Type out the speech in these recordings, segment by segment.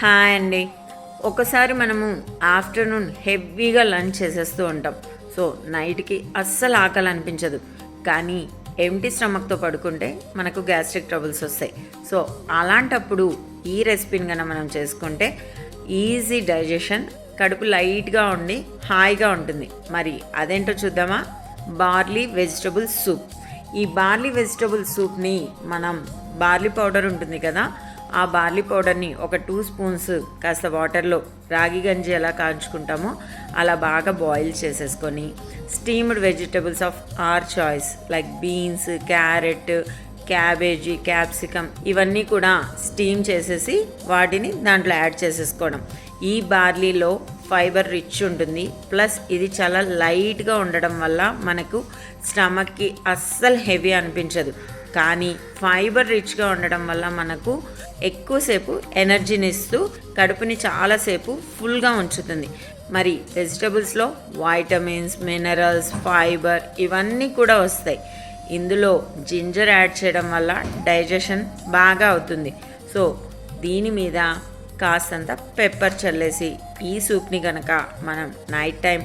Hi అండి. ఒకసారి మనము ఆఫ్టర్నూన్ హెవీగా లంచ్ చేసేస్తూ ఉంటాం. సో నైట్కి అస్సలు ఆకలి అనిపించదు. కానీ ఎంటీ స్టమక్తో పడుకుంటే మనకు గ్యాస్ట్రిక్ ట్రబుల్స్ వస్తాయి. సో అలాంటప్పుడు ఈ రెసిపీని కన్నా మనం చేసుకుంటే ఈజీ డైజెషన్, కడుపు లైట్గా ఉండి హాయిగా ఉంటుంది. మరి అదేంటో చూద్దామా? Barley vegetable soup. ఈ బార్లీ వెజిటబుల్ సూప్ని మనం బార్లీ పౌడర్ ఉంటుంది కదా, ఆ బార్లీ పౌడర్ని ఒక 2 స్పూన్స్ కాస్త వాటర్లో రాగి గంజి ఎలా కాంచుకుంటామో అలా బాగా బాయిల్ చేసేసుకొని steamed vegetables of our choice like beans, carrot, cabbage, capsicum ఇవన్నీ కూడా స్టీమ్ చేసేసి వాటిని దాంట్లో యాడ్ చేసేసుకోవడం. ఈ బార్లీలో ఫైబర్ రిచ్ ఉంటుంది, ప్లస్ ఇది చాలా లైట్గా ఉండడం వల్ల మనకు స్టమక్కి అస్సలు హెవీ అనిపించదు. కానీ ఫైబర్ రిచ్గా ఉండడం వల్ల మనకు ఎక్కువసేపు ఎనర్జీని ఇస్తూ కడుపుని చాలాసేపు ఫుల్గా ఉంచుతుంది. మరి వెజిటబుల్స్లో వైటమిన్స్, మినరల్స్, ఫైబర్ ఇవన్నీ కూడా వస్తాయి. ఇందులో జింజర్ యాడ్ చేయడం వల్ల డైజెషన్ బాగా అవుతుంది. సో దీని మీద కాస్తంత పెప్పర్ చల్లేసి ఈ సూప్ని కనుక మనం నైట్ టైం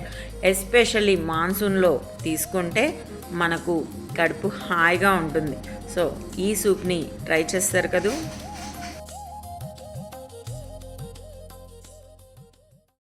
ఎస్పెషల్లీ మాన్సూన్లో తీసుకుంటే మనకు కడుపు హాయిగా ఉంటుంది. సో ఈ సూప్ని ట్రై చేస్తారు కదూ.